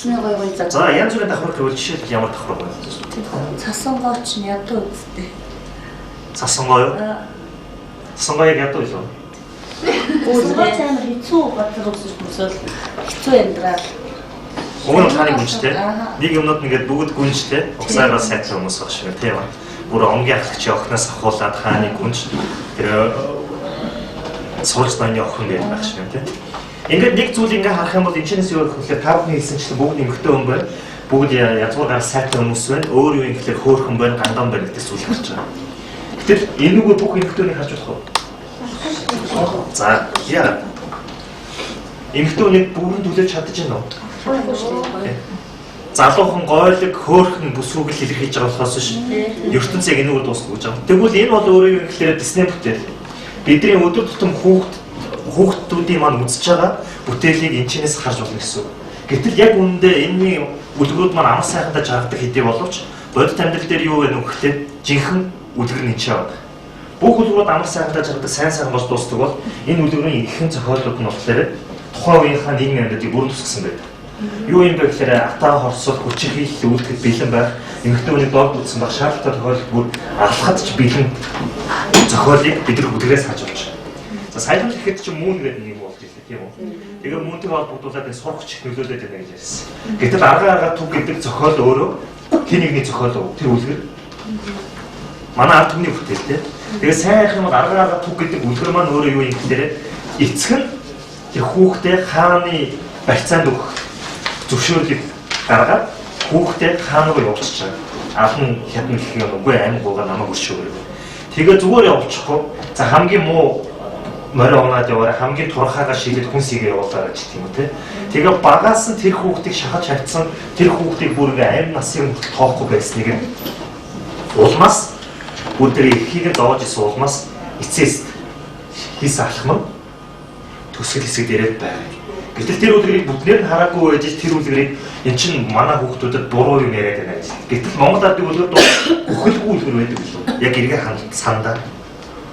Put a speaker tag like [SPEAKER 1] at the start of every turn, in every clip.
[SPEAKER 1] За янз бүрийн давхар гэвэл жишээлбэл ямар давхар байна?
[SPEAKER 2] Цасангооч нь ядуу үстэй.
[SPEAKER 1] Цасангоо юу? Цасангоо яг ядуу юу?
[SPEAKER 2] Цасангооч амар хэцүү газар өсөж мөсөөл хэцүү амьдрал.
[SPEAKER 1] Уг нь хааны гүнжтэй. Нэг юмнууд ингээд бүгд гүнжтэй. Угсаараа сайтлах хүмүүс баг шиг тийм ба. Бүр онгийн ахлагч охноос ахуулаад хааны гүнж тэр сурч таны охин гэж байх шиг тийм. Ингээд нэг зүйл ингээ харах юм бол энэчнээс юу гэхээр та бүхний хэлсэнчлэн бүгд эмгтэй хүн байна. Бүгд язгуугаар сайтай хүмүүс байна. Өөр юу юм гэхээр хөөрхөн байна, гандан байна гэдэг зүйл гарч байгаа. Гэтэл энэ нүгөө бүх эмгтөөнийг харж болох уу? За яа. Эмгтөөнийг бүгд төлөж чадчихна уу? Залуухан гойлог хөөрхөн бүсгүйг л илэрхийлж байгаа болохоос биш. ертөнцийг энэгээр дуусгах гэж байгаа. Тэгвэл энэ бол өөрөө юу гэхээр Disney бүтээл. Бидний өдөр тутам хүүхдүүдийн маань үзэж байгаа бүтээлийг энэчнээс харж болно гэсэн. Гэтэл яг үүндээ энэний үлгэрүүд маань амар сайхандаа жаргадаг хэдий боловч бодит амьдрал дээр юу вэ нөхөрлөө жинхэнэ үлгэр нь энэ байна. Бүх үлгэрүүд амар сайхандаа жаргадаг сайн болж дуусдаг бол энэ үлгэрийн ихэнх зохиолууд нь болохоор тухайн үеийнхаа нийгмийн амьдралыг бүрэн тусгасан байдаг. Юу юм бэ гэхээр атаа хорсол хүчин хийх үйлдэхэд бэлэн байх, эмэгтэй хүний доод үзсэн байх шаардлагатай тохиолдол бүр алхад ч бэлэн зохиолыг бид нар үлгэрээс харж болж байна. За саяхан ихэд чи мөн гэдэг нэг юм болж ирсэн тийм үү? Тэгээ мөнтэй холбогдуулаад энэ сурах чих нөлөөлөд байна гэж ярьсан. Гэтэл арга түг гэдэг зохиол өөрөө хин нэгний зохиол тэр үлгэр манай ард түмний бүтээл тийм. Тэгээ сайхан юм бол арга түг гэдэг үлгэр маань өөрөө юу юм гэхээр эцэг нь тэр хүүхдээ хааны барьцаанд өгөх зөвшөөрлийг гаргаад хүүхдээ хаан руу явуулчих чагаа. Алан хятад гэх юм үгүй амин гуугаа намайг өршөөгөр. Тэгээ зүгээр явуулчихгүй. За хамгийн муу морь оноод яваараа хамгийн турхаагаа шийдэл хүнсийгээ явуулаад ч тийм үү те. Тэгээ багаас нь тэр хүүхдийг шахаж хайцсан тэр хүүхдийг бүр ингээ амин насын хүртэл тоохгүй байсныг нь улмаас бүр тэр ихийг зоож исэн улмаас эцээс хийс алхам төсөл хэсэг дээрээ байна. Гэтэл тэр үлгэрийг бүгдээр нь хараагүй байж тэр үлгэрийг эн чинь манай хүүхдүүдэд буруу юм яриад байна гэж. Гэтэл Монгол ардын үлгэр үхэлгүй үлгэр байдаг билүү. Яг эргээ сандаа.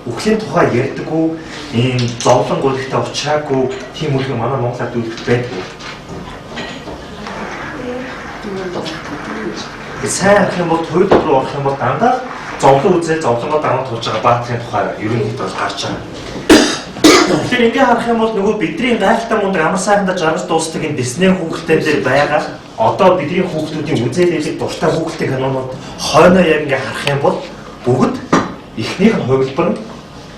[SPEAKER 1] Үхлийн тухай ярьдаггүй, ийм зовлон гүйлгтэй учраагүй тийм үлгэр манай Монгол ардын үлгэрт байдаг. Сайн ах юм бол туйд руу орох юм бол дандаа зовлон үзэл зовлонгоо даван туулж байгаа баатрын тухай ерөнхийдөө бол гарч байгаа. Тэгэхээр ингээ харах юм бол нөгөө бидний гайхалтай мундаг амар сайхандаа жаргаж дуустдаг энэ Disney хүүхэлдэйн дээр байгаа одоо бидний хүүхдүүдийн үзээлэлийг дуртай хүүхэлдэйн кинонууд хойноо яг ингээ харах юм бол бүгд эхнийх нь хувилбар нь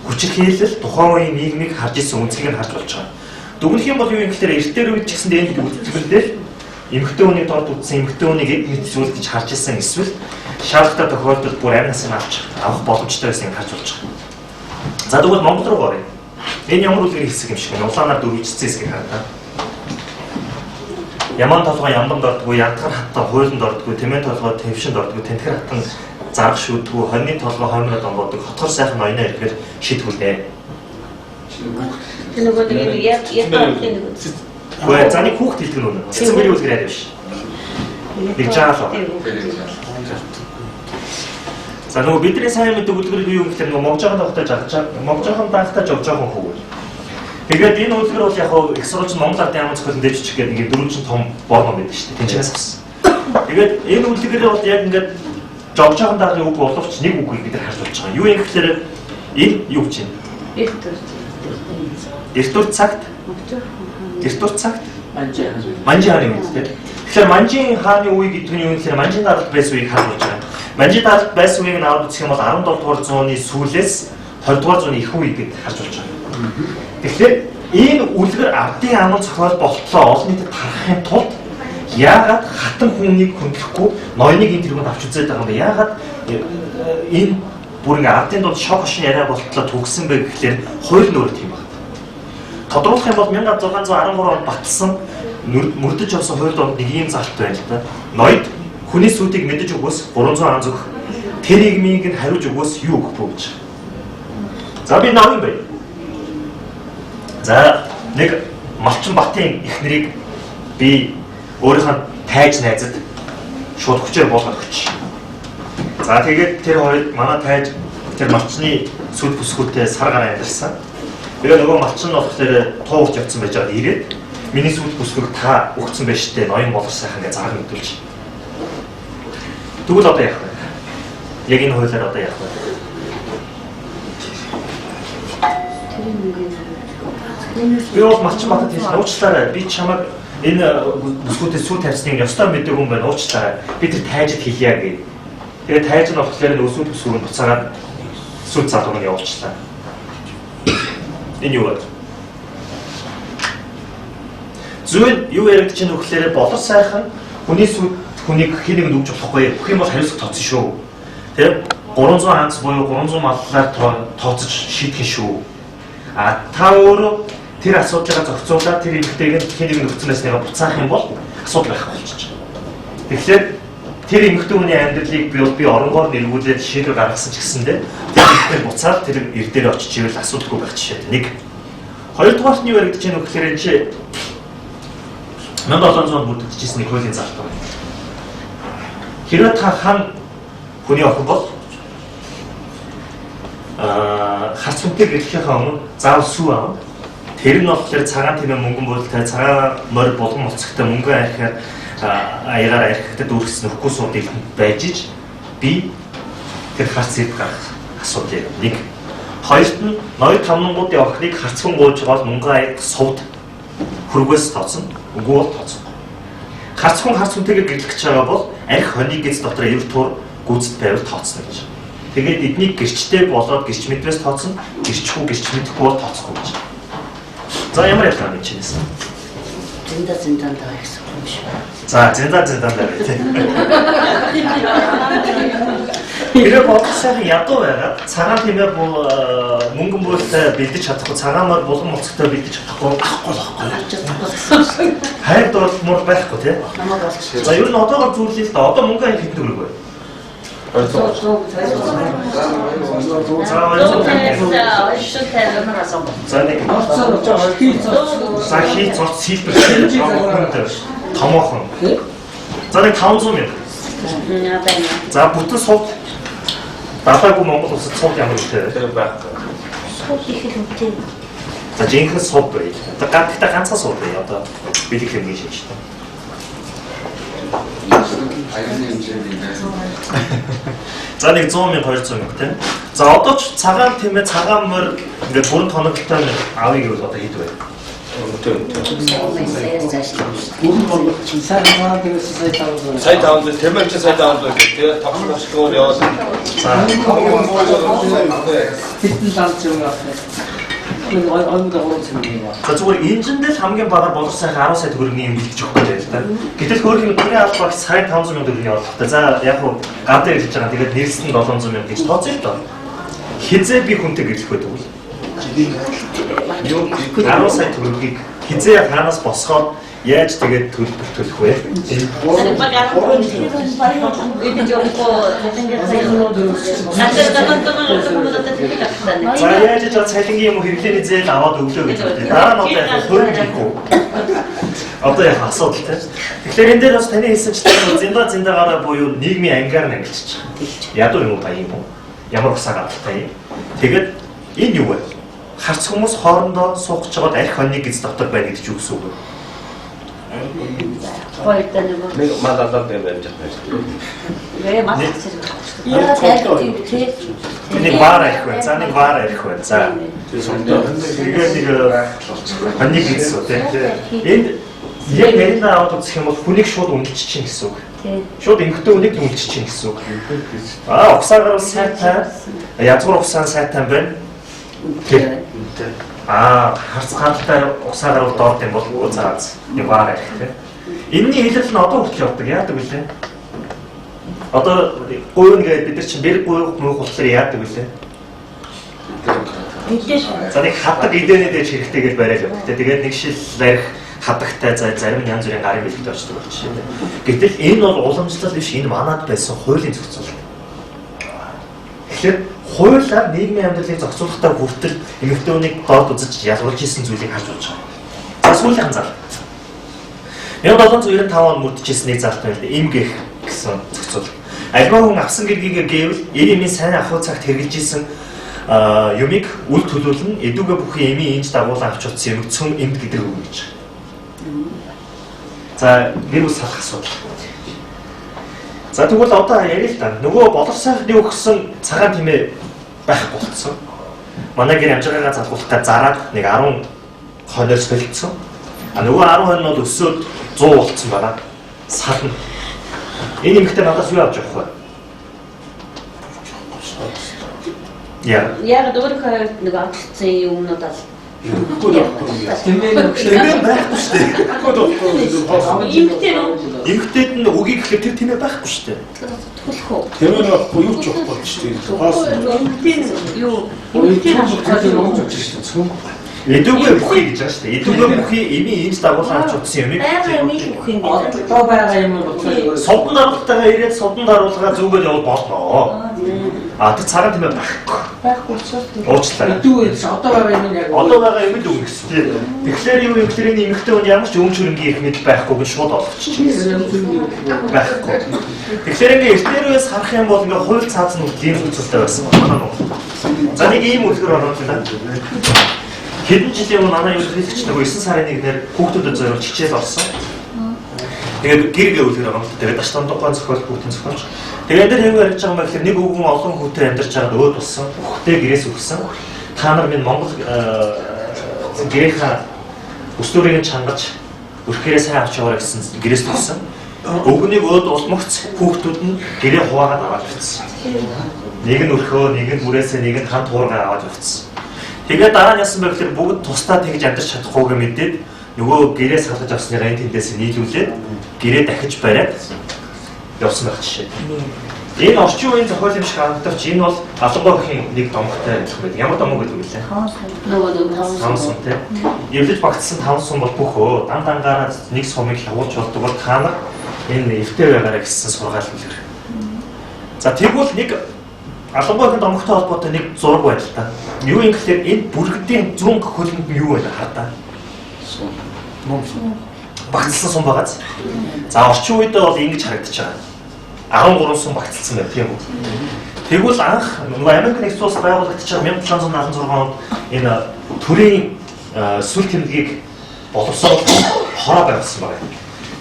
[SPEAKER 1] хүчирхийлэл тухайн үеийн нийгмийг харж исэн үнцгийг нь харж болж байгаа. Дүгнэх юм бол юу юм гэхээр эртээр үед ч гэсэн энэ үлдэлбэлдэл эмэгтэй хүний дорд үтсэн эмэгтэй хүнийг эд мэдсүүл гэж харж исэн эсвэл шаардлагатай тохиолдолд бүр амнаас нь авах боломжтой байсан гэж харж болж байгаа. За тэгвэл Монгол руу оръё. Энэ ямар үлгэр хэсэг юм шиг байна. Улаанаар дөрвөлжсөн хэсгийг хараа. Яман толгой ямбанд ордгоо, ядгар хатан хуйланд ордгоо, тэмээ толгой твшинд ордгоо, тэнтгэр хатан зарах шүдгүү, хоньны толгой хоймроод онгодог, хотгор сайхан ноёно ирэхээр шийдвүлээ.
[SPEAKER 2] Тэр нөгөө нэг яг нэг
[SPEAKER 1] үгүй заны хүүхд хэлдэг нь үнэ. Цэцэн бэрийн үлгэр арай биш. Нэг жаалаа. За нөгөө бидний сайн мэддэг үлгэр юу юм гэхээр нөгөө мовжоохон давхтай жаргаж мовжоохон давхтай жовжоохон хөвгөл. Тэгээд энэ үлгэр бол яг их сурвалж Монгол ардын амын зохиолын дэвшиж гэдэг ингээд дөрвөн том борно байдаг шүү дээ. Тэнцэнээс авсан. Тэгээд энэ үлгэр бол яг ингээд жовжоохон давхны үг боловч нэг үгийг бид нар харж болж байгаа. Юу юм гэхээр энэ юу гэж юм? Эртүр цагт Манжин хааны үед тийм. Тэгэхээр Манжин хааны үе гэдэг нь юу гэхээр Манжин даралт байсан үеийг харж болж байгаа. Манжин даралт байсан үеийг аваад үзэх юм бол 17 дугаар зууны сүүлээс 20 дугаар зууны их үе гэж харж болж байгаа. Тэгэхээр энэ үлгэр ардын аман зохиол болтлоо олон нийтэд тарахын тулд яагаад хатан хүнийг хөндлөхгүй ноёныг энэ тэргүүнд авч үзээд байгаа юм бэ? Яагаад энэ бүр ингээ ардын дунд шок шин яриа болтлоо төгсөн бэ гэхлээр хууль нь өөр тийм байна. Тодруулах юм бол 1613 онд батлсан мөрдөж явсан хуульд онд нэг юм залт байна л да. Ноёд хүний сүдийг мэдэж өгөөс 300 ан зөвх тэр нийгмийг нь хариуж өгөөс юу өгөх вэ гэж. За би нав юм байна. За нэг Малчин Батын эхнэрийг би өөрийнхөө тайж найзад шууд хүчээр болгоод өгч. За тэгээд тэр хоёр манай тайж тэр Малчны сүд бүсгүүтэй сар гараа амьдарсан. Тэгээ нөгөө Малчин нь болохоор туурч явцсан байж байгаа ирээд миний сүйд бүсгүйг та өгцөн байж тээ ноён болох сайхан гэж зааг мэдүүлж. Тэгвэл одоо яах вэ? Яг энэ хуулиар одоо яах вэ? Би бол малчин батад хэлсэн уучлаарай. Би чамайг энэ бүсгүүдээс сүү тавьсныг ёстой мэдээгүй юм байна. Уучлаарай. Би тэр тайжид хэлье гээ. Тэгээд тайж нь болохоор өсвөл бүсгүүнд буцаагаад сүү залууг нь явуулчлаа. Энэ юу вэ? Зүйл юу яригдж чинь өгөхлээрээ болор сайхан хүний сүйд хүнийг хэнийг нь өгч болохгүй. Бүх юм бол хариуцлага тооцсон шүү. Тэр 300 ханц буюу 300 маллаар тооцож шийдэх шүү. А та өөрөө тэр асуудлыг зохицуулаад тэр эмэгтэйг нь хэнийг нь өгцнөөс нэгэ буцаах юм бол асуудал байх болчих. Тэгэхээр тэр эмэгтэй хүний амьдралыг би оронгоор нэргүүлээд шийдвэр гаргасан ч гэсэндээ тэр эмэгтэй буцаад тэр эр дээр очиж ивэл асуудалгүй байх жишээ. Нэг. Хоёрдугаарт нь юу яригдж чинь өгөхлээр энэ чи 1700 бүрдэгдчихсэн нэг хуулийн залтар байна. Хэрвээ та хан хүний охин бол харц хүнтэй гэрлэхээ өмнө заавал сүү аав. Тэр нь болохоор цагаан тэмээ мөнгөн бодолтой цагаан морь болгон моцогтой мөнгө арихаар аягаар арихад дүүргэсэн нөхгүй суудыг байж иж би тэр харц зэрэг гарах асуудал нэг. Хоёрт нь ноёд тамнангуудын охиныг харц хүн гооч бол мөнгө аяг сувд хөргөөс тооцсон. Үгүй бол тооцсон. Харц хүнтэйгээ гэрлэх гэж байгаа бол арх хонийг гэц дотор эвэр тур гүйцэд байвал тооцно гэж. Тэгээд эднийг гэрчтэй болоод гэрч мэдрээс тооцсон, гэрчгүй гэрч мэдэхгүй бол тооцохгүй гэж. За ямар ялгаа нэг чинээс.
[SPEAKER 2] Зиндан даа гэсэн юм шиг.
[SPEAKER 1] За зиндан даа гэх тийм. Тэр бодлосоо ядуу байгаа. Цагаан тиймээ мөнгөн бууртай бэлдэж чадахгүй, цагаан мөр булган моцогтой бэлдэж чадахгүй байхгүй. Хайр дурлмор байхгүй тийм. За ер нь одоогор зүйлээ л да. Одоо мөнгө аяг хэдэн төгрөг вэ? Сахи цоц сэлбэр томоохон. За нэг 500 мянга. За бүтэн сууд даатаагүй Монгол улсад сууд ямар үтэй? Тэр байхгүй.
[SPEAKER 2] Сууд их л үтэй.
[SPEAKER 1] За жинхэнэ сууд бай. Одоо ганцхан сууд бай. Одоо бэлэг хэмнээ шийдэж байна. За нэг 100 мянга 200 мянга тийм. За одоо ч цагаан тиймээ цагаан мөр ингээд бүрэн тоногтой авъя гэвэл одоо хэд вэ?
[SPEAKER 3] Сая 500 тэмээ чи сая 500 гэх тийм тавхан ашиггүй яваад.
[SPEAKER 1] За
[SPEAKER 4] хэдэн ланч юм аа.
[SPEAKER 1] За зүгээр инжиндэл хамгийн багаар болор сайхан 10 сая төгрөгийн юм бэлдэж өгөх гэж байна. Гэтэл хөөрхөн түрийн албаг сая 500 сая төгрөгийн явуулахтай. За яг хуу гадаа ирж байгаа. Тэгээд нэрсэн 700 сая гэж тооцъё л доо. Хизээ би хүнтэй гэрлэх байдаг бол. Юу 10 сая төгрөгийг хизээ хаанаас босгоод яаж тэгээд төлөх вэ? За яаж ч цалингийн юм хэрэглээний зээл аваад өглөө гэж байна. Дараа нь одоо яг хөрөнгө хийхгүй. Одоо яг асуудал тийм. Тэгэхээр энэ дээр бас таны хэлсэнчлэн зиндагаараа буюу нийгмийн ангиар нь ангилчих. Ядуу юм уу та юм уу? Ямар усаа гадалтай юм? Тэгээд энэ юу вэ? Харц хүмүүс хоорондоо суух гэж байгаад арх хоньны гиз дотор байна гэж юу гэсэн үг вэ?
[SPEAKER 3] Нэг малалаа дээр байж байгаа.
[SPEAKER 1] Нэг баар арх байна. За нэг баар арх байна. За. Тэгээд нэг хоньны гиз үү тийм. Энд яг мэрина аваад үзэх юм бол хүнийг шууд үнэлж чинь гэсэн үг. Шууд эмхтэй хүнийг үнэлж чинь гэсэн үг. Угсаагаар сайтай. Язгуур угсаан сайтай байна. Харц ганцтай угсаагаар бол доод юм бол зааз нэг баар арх тийм. Энэний хэлэл нь одоо хүртэл явдаг. Яадаг вүлээ? Одоо гуйн гэдэг бид нар чинь бэр гуйх муух болохоор яадаг вүлээ? За нэг хатаг идэнэ дээр хэрэгтэй гэж бариад явдаг. Тэгээд нэг шил барих хатагтай зарим янз бүрийн гарын бэлтгэж очдог болчихсон. Гэтэл энэ бол уламжлал биш, энэ манад байсан хуулийн зохицуул. Тэгэхээр хуулиар нийгмийн амьдралыг зохицуулахдаа хүртэл эмэгтэйнийг доод үзэж ялгуулж исэн зүйлийг харж болж байгаа. За сүүлийн зал. 1795 он мөрдөжсэнийг залт байл им гэх гэсэн зохицуул. Альва хүн авсан гэргийгээ гээвэл эмийн сайн ахуй цагт хэрэгжилж исэн юмыг үл төлөвлөн эдүгэ бүхэн эмийн инж дагуулan авч утсан юм цөм эмд гэдэг үг гэж. За гэр бүл салах асуудал. За тэгвэл одоо ярил л да. Нөгөө боловсролын өгсөн цагаан тэмээ байх болцсон. Манай гэр амжиргаагаа залгуулахтай зараад нэг 10 хоноор солилцсон. А нөгөө 10 хонь нь бол өсөөд 100 болцсон байна. Сална. Энэ эмэгтэй надаас юу авч явах вэ? Яа.
[SPEAKER 2] Яг өөрийнхөө нэг авчихсан юмнууд ал
[SPEAKER 1] Тэмээ байхгүй шүү дээ. Эмэгтэйд нь үгийг гэхээр тэр тэмээ байхгүй шүү дээ.
[SPEAKER 2] төлөх үү?
[SPEAKER 4] Тэмээ байхгүй юу ч болохгүй шүү дээ.
[SPEAKER 2] Юу?
[SPEAKER 1] Эдүгээ бүхий гэж байгаа шүү дээ. Эдүгээ бүхий эмийн иймс дагуулсан авч утсан юм.
[SPEAKER 2] Байга юм их бүх юм байна.
[SPEAKER 3] Одоо байгаа юм бол
[SPEAKER 1] Содон даруултайгаа ирээд содон даруулгаа зүгээд явал болно. А тэр цагаан тэмээ байхгүй.
[SPEAKER 2] Байхгүй учраас
[SPEAKER 1] Уучлаарай.
[SPEAKER 3] одоо байгаа юм яг
[SPEAKER 1] Одоо байгаа юм л үг гэсэн. Тэгэхээр юу юм тэрний эмэгтэй хүн ямар ч өмч хөрөнгөний их мэдл байхгүйг шууд олчихчих. Байхгүй. Тэгэхээр ингээ эртнэрээс харах юм бол ингээ хууль цааз нь үйл үзүүлэлттэй байсан байна уу? За нэг ийм үлгэр ороод байна. Хэдэн жилийн өмнө манай ерөнхийлөгч нөгөө 9 сарын 1-ээр хүүхдүүдэд зориулж хичээл орсон. Тэгээд гэргээ үлгэр ороод тэгээд Аштан тухайн зохиол хүүхдийн зохиолч. Тэгээд энэ хэвээр ярьж байгаа юм гэхээр нэг өвгөн олон хүүтэй амьдарч байгаад өөд болсон. Хүүхдээ гэрээс өгсөн. Та нар минь Монгол гэрийнхаа өстөрийг чангаж өрхөөрөө сайн авч яваарай гэсэн гэрээс өгсөн. Өвгөнийг өөд улмагц хүүхдүүд нь гэрээ хуваагаад аваад ирсэн. Нэг нь өрхөө, нэг нь бүрээсээ, нэг нь хамт хуургаа аваад ирсэн. Тэгээд дараа нь яасан бэ гэхээр бүгд тусдаа тэгж амьдарч чадахгүйгээ мэдээд нөгөө гэрээ салгаж авсныгаа энэ тэндээс нийлүүлээд гэрээ дахиж бариад явсан байх жишээ. Энэ орчин үеийн зохиол юм шиг харагдавч энэ бол Алангойгийн нэг домогтой гэх мэт. Ямар домог гэдэг вэ?
[SPEAKER 2] нөгөө
[SPEAKER 1] Хамсун тий. Эвлэж багтсан 5 сум бол бөхөө дан дангаараа нэг сумыг хавуулж болдог бол та нар энэ эвтэй байгаараа гэсэн сургаал үлгэр. За тэгвэл нэг Алангойгийн домогтой холбоотой нэг зураг байна л та. Юу юм гэхээр энэ бүргэдийн зүүн хөлөнд юу байна хардаа? Багтсан сум байгаа. За орчин үед бол ингэж харагдаж байгаа. 13 сум багтсан байх тийм үү. Тэгвэл анх Америк нэгдсэн улс байгуулагдаж байгаа 1776 онд энэ төрийн сүл тэмдгийг боловсруулах хороо байгуулсан байна.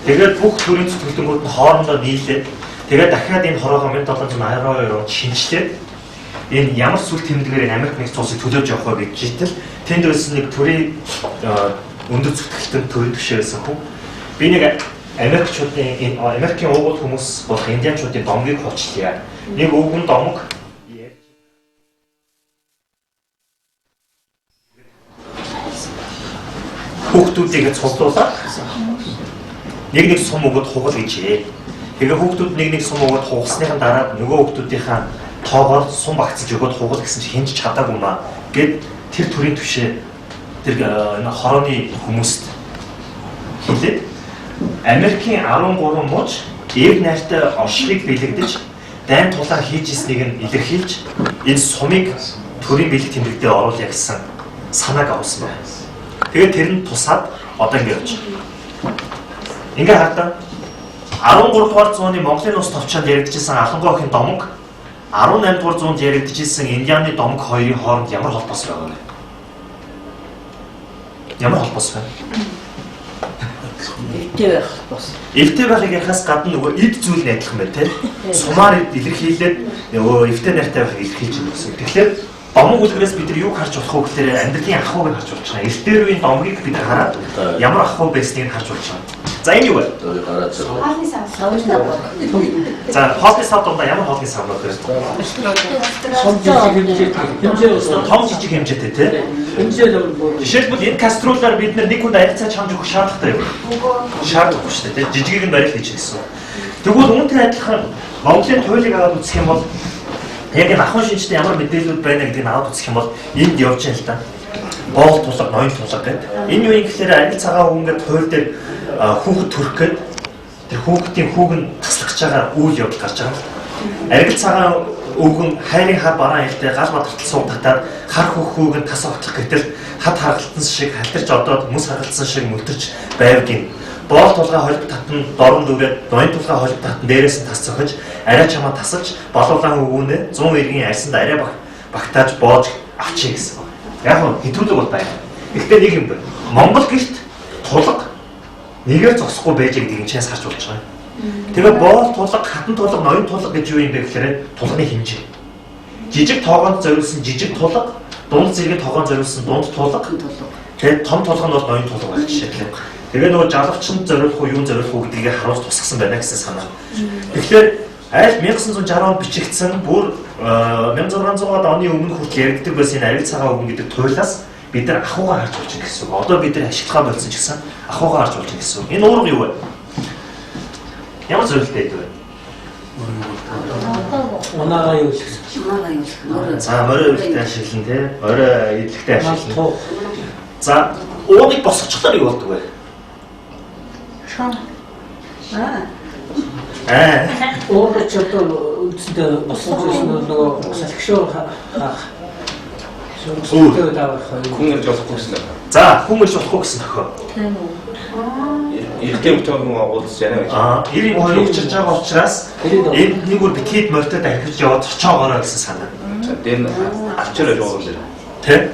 [SPEAKER 1] Тэгээд бүх төрийн зүтгэлтүүд нь хоорондоо нийлээд тэгээд дахиад энэ хороогоо 1782 онд шинжлээд энэ ямар сүл тэмдгээр Америк нэгдсэн улсыг төлөөж явах вэ гэж житэл тэнд байсан нэг төрийн өндөр зүтгэлтэн төрийн түвшээ байсан хүн. Би нэг Америкчуудын энэ Америкийн уугуул хүмүүс болох индианчуудын домгийг хуульчлаа. Нэг өвгөн домог хүүхдүүдийг цуглуулаад нэг сум өгöd хугал гэжээ. Тэгээ хүүхдүүд нэг сум өгöd хугасныхан дараа нөгөө хүүхдүүдийнхаа тоогоор сум багцаж өгöd хугал гэсэн чинь хинж чадаагүй маа гэд тэр төрийн түвшээ тэр энэ хорооны хүмүүст хэлээд Америкийн 13 мууч эв найртай оршихыг бэлэгдэж дайн тулаар хийж ирснийг нь илэрхийлж энэ сумыг төрийн бэлэг тэмдэгтээ оруулъя гэсэн санааг авсан байна. Тэгээд тэр нь тусаад одоо ингэ явж байна. Ингээ хардаа 13 дугаар зууны Монголын ус товчонд яригдчихсан Алангойгийн домог 18 дугаар зуунд яригдчихсан Индианы домог хоёрын хооронд ямар холбоос байгаа вэ? Ямар холбоос вэ?
[SPEAKER 2] эвтэй байх бас.
[SPEAKER 1] Эвтэй байхынхаас гадна нөгөө эд зүйл нь адилхан байна тийм. Сумаар илэрхийлээд нөгөө эвтэй нартай байхыг илэрхийлж байгаа гэсэн. Тэгэхээр домог үлгэрээс бид нар юу харж болох вэ гэхээр амьдралын ахуйг харж болж байгаа. Эртээр үеийн домгийг бид хараад ямар ахуй байсныг харж болж байгаа. За энэ юу вэ?
[SPEAKER 2] Хаалны сав.
[SPEAKER 1] За хоолны сав дондоо ямар хоолны сав вэ? Том жижиг хэмжээтэй тийм. Жишээлбэл энэ каструлаар бид нэг хүнд арилцаа чамж өгөх шаардлагатай юу? Шаардлагагүй шүү дээ. Жижигийг нь барил хийж гэсэн. Тэгвэл үүнтэй адилхан Монголын туйлыг аваад үзэх юм бол яг энэ ахуйн шинжтэй ямар мэдээлүүд байна гэдгийг аваад үзэх юм бол энд явж байна л да. Боол тулга, ноён тулга гэдэг. Энэ юу юм гэхээр арил цагаан өвгөнгөд туйл дээр хүүхэд төрөх гээд тэр хүүхдийн хүүг нь таслах гэж байгаа үйл явдал гарч байгаа. Арил цагаан өвгөн хайрын хар бараан хэлтэй гал бадтал суугдахтаад хар хүүг нь тас авчих гэтэл хад харгалтсан шиг халтарч одоод мөс харгалтсан шиг мөлтөрч байвгийн. Боол тулгаа холб татан дорн дүүрээд ноён тулгаа холб татан дээрээс нь тас цохиж арай чамаа тасалж болуулан өвгөнөө 100 эргийн арьсанд арай багтааж боож авчиг гэсэн. Яг нь хэтрүүлэг бол байна. Гэхдээ нэг юм байна. Монгол гэрт тулга нэгээр зогсохгүй байж байгаа гэдгийг чаас харж болж байгаа. Тэгээ боол тулга, хатан тулга, ноён тулга гэж юу юм бэ гэхээр тулганы хэмжээ. Жижиг тоогоонд зориулсан жижиг тулга, дунд зэргийн тоогоонд зориулсан дунд тулга. Тэгээд том тулга нь бол ноён тулга байх жишээ. Тэгээ нөгөө жалгавчанд зориулах уу, юун зориулах уу гэдгийг харуулж тусгасан байна гэсэн санаа. Тэгэхээр аль 1960 онд бичигдсэн бүр 1600-аад оны өмнө хүртэл яригддаг байсан энэ арил цагаан өвгөн гэдэг туйлаас бид нар ахуйгаа харж болж байгаа гэсэн үг. Одоо бид нар ашиглахаа болсон ч гэсэн ахуйгаа харж болж байгаа гэсэн үг. Энэ уурга юу вэ? Ямар зөвлөлтэй вэ?
[SPEAKER 5] Унаага юу гэсэн.
[SPEAKER 1] За морой үйлдэлтэй ашиглан тий. Орой идэлтэй ашиглан. За уугыг босгочихлоор юу болдог вэ?
[SPEAKER 5] Уугч одоо үстэй босгосон нөгөө салхишоо хаах. Шүүмтэй давах.
[SPEAKER 3] Хүн ирж болохгүй гэсэн.
[SPEAKER 1] За хүн ирж болохгүй гэсэн тохио.
[SPEAKER 3] Иргэм төгөн уулз яана.
[SPEAKER 1] 92 учирж байгаа учраас энэ нэг үр битгийд морьтой дахиж яваад цочоогоороо гэсэн санаа.
[SPEAKER 3] За дэн авчирж уулз дэр.
[SPEAKER 1] Тэ?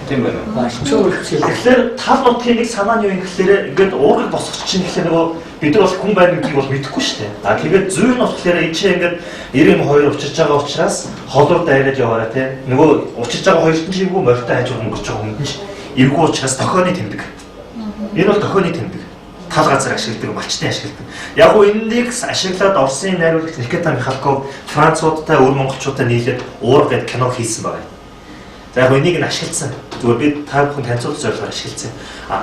[SPEAKER 3] Тийм байна.
[SPEAKER 1] Тэгэхээр тал нутгийн нэг санаа нь юу юм гэхээр ингээд уургыг босгоч чинь гэхээр нөгөө бид нар бол хүн байна гэдгийг бол мэдэхгүй шүү дээ. А тэгээд зүй нь болохоор ичээ ингээд 92 учирж байгаа учраас холоор дайраад яваараа тий. Нөгөө учирж байгаа хоёрт нь чийгүү морьтой хажууд өнгөрч байгаа хүнд нь эвгүй учраас тохионы тэмдэг. Энэ бол тохионы тэмдэг. Тал газар ашигладаг, малчтын ашигладаг. Яг уу энийг ашиглаад Оросын найруулагч Никита Михалков Француудтай өр монголчуудтай нийлээд уурга гэдэг кино хийсэн байна. За яг энийг нь ашигласан. Зүгээр би та бүхэн танилцуулах зорилгоор ашигласан.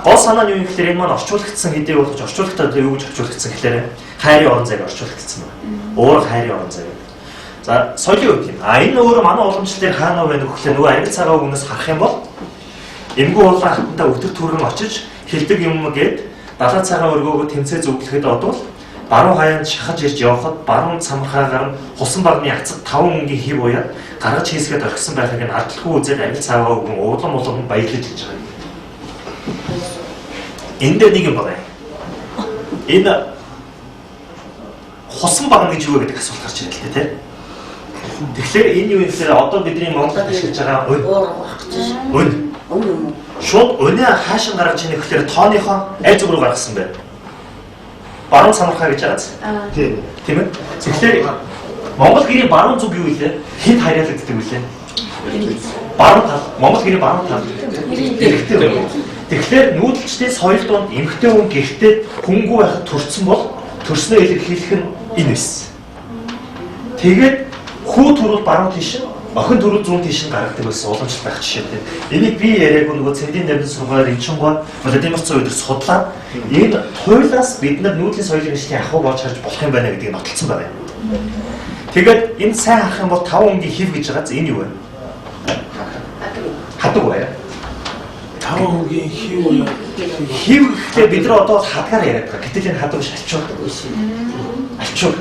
[SPEAKER 1] Гол санаа нь юу юм гэхээр энэ маань орчуулагдсан хэдий болгож орчуулгатаа юу гэж орчуулагдсан гэхээр хайрын орон зайг орчуулагдсан байна. Уурга хайрын орон зай. За соёлын үед юм. Энэ өөрөө манай уламжлал дээр хаана вэ гэхээр нөгөө арил цагаан үгнээс харах юм бол эмгүү уулан хатантаа өдөр түргэн очиж хилдэг юм гээд далаа цагаан өргөөгөө тэмцээ зөвлөхөд одвол баруун хаяанд шахаж ирж явхад баруун цамхаагаар хусан багны яцад 5 өнгийн хив уяад гаргаж хийсгээд орхисон байхыг нь ардлахгүй үзээд арил цагаан үгэн уулан болгон баярлаж хэлж байгаа. Энд дээр нэг юм байна. Энэ хусан баг гэж юу гэдэг асуулт гарч ирэл тэ. Тэгэхээр энэ юу гэхээр одоо бидний Монголд ашиглаж байгаа өн. Шууд өнөө хаашин гаргаж ийнэ гэхээр тооныхоо аль зүг рүү гаргасан байна. Баруун самархаа гэж байгаа. Тийм ээ. Тэгэхээр Монгол гэрийн баруун зүг юу вэ? Хэд харьяалагддаг вэ? Баруун тал. Монгол гэрийн баруун тал. Тэгэхээр нүүдэлчдийн соёл донд эмхтэй хүн гэртээ хөнгүү байхад төрсөн бол төрснөө илэрхийлэх нь энэ байсан. Тэгээд хүү төрөл баруун тийш, охин төрөл зүүн тийш гаргадаг байсан уламжлал байх жишээтэй. Энийг би яриаг нөгөө цэндийн дамжин сургуулиар Инчингой Владимирцов өдөр судлаад энэ туйлаас бид нар нүүдлийн соёлын шинжилгээ ахуй болж харж болох юм байна гэдгийг нотолсон байна. Тэгээд энэ сайн харах юм бол 5 өнгийн хив гэж байгаа. Энэ юу вэ? Хадаг бай.
[SPEAKER 4] 5 өнгийн хив уу?
[SPEAKER 1] Хив гэхлээр бид нар одоо хадгаар яриад байгаа. Гэтэл энэ хадаг биш альчуур. Альчуур.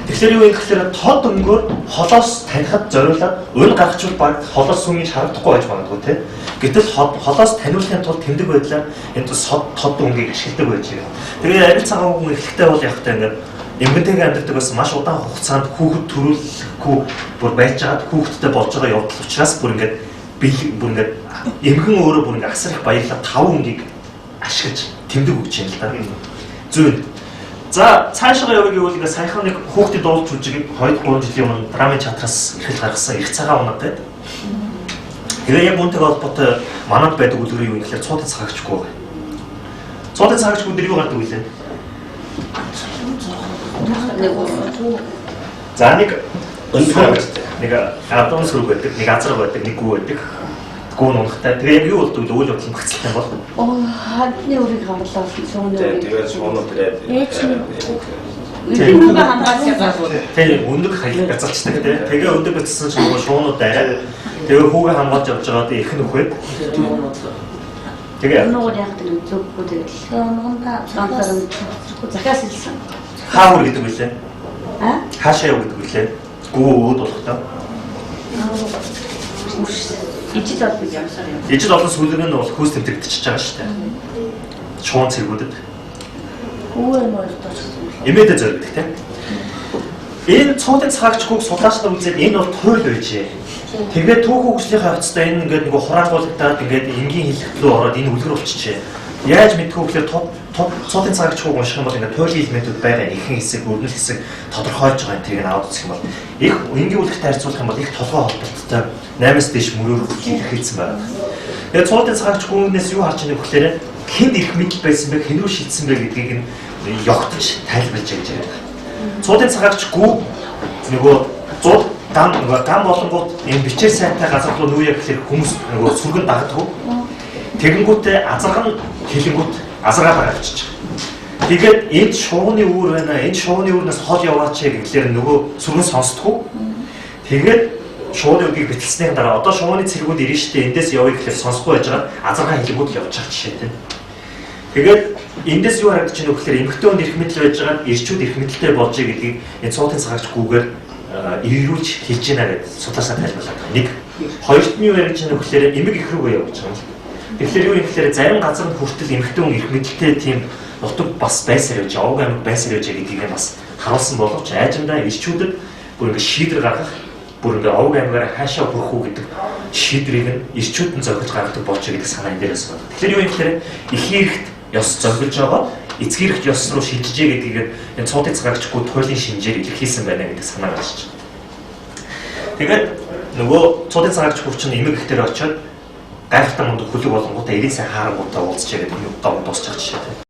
[SPEAKER 1] Тэгэхээр юу юм гэхээр тод өнгөөр холоос танихад зориулаад өн гаргачвал баг холоос сүмийг харагдахгүй байж магадгүй тий. Гэтэл холоос таниулахын тулд тэмдэг байдлаар энэ тод өнгийг ашигладаг байж байгаа. Тэгээд арил цагаан өнгө эхлэхдээ бол яг та ингээд эмгэнтэйгээ амьдардаг байсан маш удаан хугацаанд хүүхэд төрүүлэхгүй бүр байж байгаад хүүхэдтэй болж байгаа явдал учраас бүр ингээд эмгэн өөрөө бүр ингээд асар их баярлаад 5 өнгийг ашиглаж тэмдэг өгч юм л да. Зүйн. За цаашаа явъя гэвэл ингээд саяхан нэг хүүхдийн дуулж үжиг 2-3 жилийн өмнө драмын чатраас ихэл гаргасан их цагаан унаад байд. Тэгээ яг үүнтэй холбоотой манад байдаг үлгэр юу юм гэхээр цуудын цагаагчгүй байгаа. Цуудын цагаагчгүй дээр юу гардаг вэ? За нэг нэг автобус руу байдаг, нэг азар байдаг, нэг гүү байдаг. Гүү нунахтай. Тэгээ яг юу болдог вэ? Үйл явдлын багцтай бол.
[SPEAKER 2] Хадны үрийг харлаа сууны үрийг.
[SPEAKER 3] Тэгээд шуунууд ирээд.
[SPEAKER 2] Үүнийг хамгаалсан.
[SPEAKER 1] Тэгээ өндөг хаялт газарчдаг тий. Тэгээ өндөг бацсан чинь шуунууд дайраад тэгээ хүүгээ хамгаалж явж байгаа дээ их нөхөд. Тэгээ
[SPEAKER 2] нуур яг тэр зөвхөн тэгэл. Онгонда цаантар захиас илсэн.
[SPEAKER 1] хаавар гэдэг үлээ.
[SPEAKER 2] А?
[SPEAKER 1] Хаашаа яв гэдэг үлээ. Гүү өөд болохтой.
[SPEAKER 2] Ижил бол ямсаар юм.
[SPEAKER 1] Ижил олон сүлэг нь бол хөөс тэмдэгдчихэж байгаа шүү дээ. Шуун цэргүүдэд.
[SPEAKER 2] Гүү юм бол тооч.
[SPEAKER 1] Эмээдэ зоригддаг тийм. Энэ цуудын цагаагчгүй судлаач нар үзээд энэ бол туйл байжээ. Тэгээд түүх хөгжлийн хавцтай энэ ингээд нэг хураангуулагдаад ингээд энгийн хэлхт рүү ороод энэ үлгэр болчихжээ. Яаж мэдгүй гэхээр цоодын цагаач хуу унших юм бол ингээд туйлын элементүүд байгаа ихэнх хэсэг, өрнөл хэсэг тодорхойлж байгаа тэрийг аваад үзэх юм бол их энгийн үлгэртэй харьцуулах юм бол их толгой холболттой 8-аас дээш мөрөөр хийлгэсэн байна. Тэгээд цоодын цагаач хүүнээс юу харж байгаа гэхээр хэн их мэдл байсан бэ, хэн рүү шилжсэн бэ гэдгийг нь ёгтож тайлбарлаж байгаа юм. Цоодын цагаач гүү нөгөө гам болонгууд энэ бичээр сайтай газар руу нүүе гэхээр хүмүүс нөгөө сүргэн дагдаг. Тэгэнгүүтээ азарган хэлэнгүүт азаргаа гаргачих. Тэгээд энд шуугны үүр байна. Энэ шуугны үүрнээс хол яваач гэхлээр нөгөө сүргэн сонсдгоо. Тэгээд шуугны үгийг битэлснээр дараа одоо шуугны цэргүүд ирнэ штэ эндээс явъя гэхлээр сонсохгүй байж байгаа азаргаа хэлэнгүүт явж байгаа жишээтэй. Тэгээд эндээс юу харагдаж байна вэ гэхээр эмэгтэй хүн ирэх мэдл байж байгаа ирчүүд ирэх мэдэлтэй болж байгаа гэдгийг энэ цоодын цагаач гүүгээр эргүүлж хэлж байна гэдэг судлаасаа тайлбарлаад байна. Нэг хоёрт нь юу яригдж байна вэ гэхээр эмэг их рүүгээ явж байгаа юм. Тэгэхээр юу юм гэхээр зарим газар хүртэл эмэгтэй хүн ирэх мэдэлтэй тийм нутаг бас байсаар явж байгаа, овг аймаг байсаар явж байгаа гэдгийг бас харуулсан боловч айжмдаа ирчүүдэд бүр ингэ шийдвэр гаргах, бүр ингэ овг аймагаараа хаашаа бүрэх үү гэдэг шийдвэрийг нь ирчүүд нь зориулж гаргадаг болж байгаа гэдэг санаа энэ дээрээс байна. Тэгэхээр юу юм гэхээр эхийн эрхт ёс зориулж байгаа эцгийн эрхт ёс руу шилжижээ гэдгийг энэ цоодын цагаагчгүй туйлын шинжээр илэрхийлсэн байна гэдэг санаа гарч байна. Тэгээд нөгөө цоодын цагаагч хүчин эмэг ихтер очиод гайхалтай мундаг хүлэг болонгуудаа эрийн сайн хаарангуудаа уулзч яриад энэ удаа дуусчих жишээ.